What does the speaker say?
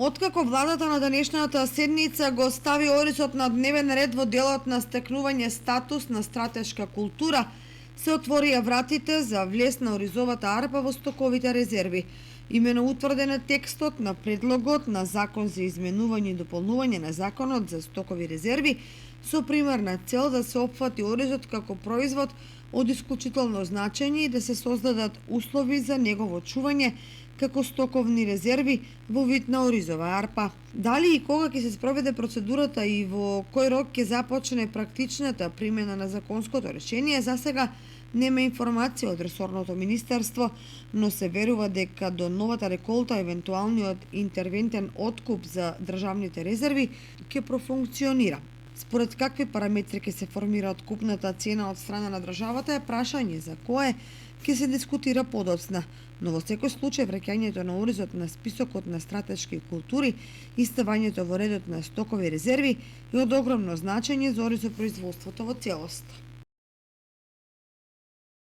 Откако владата на денешната седница го стави орисот на дневен ред во делот на стекнување статус на стратешка култура, се отворија вратите за влез на оризовата арпа во стоковите резерви. Имено утврден е текстот на предлогот на закон за изменување и дополнување на законот за стокови резерви со примерна цел да се опфати оризот како производ од исклучително значење и да се создадат услови за негово чување како стоковни резерви во вид на оризова арпа. Дали и кога ќе се спроведе процедурата и во кој рок ќе започне практичната примена на законското решение, засега нема информација од ресорното министерство, но се верува дека до новата реколта евентуалниот интервентен откуп за државните резерви ќе профункционира. Според какви параметри ќе се формира откупната цена од страна на државата е прашање за кое ќе се дискутира подоцна, но во секој случај враќањето на оризот на списокот на стратешки култури и ставањето во редот на стокови резерви е од огромно значење за оризопроизводството во целост.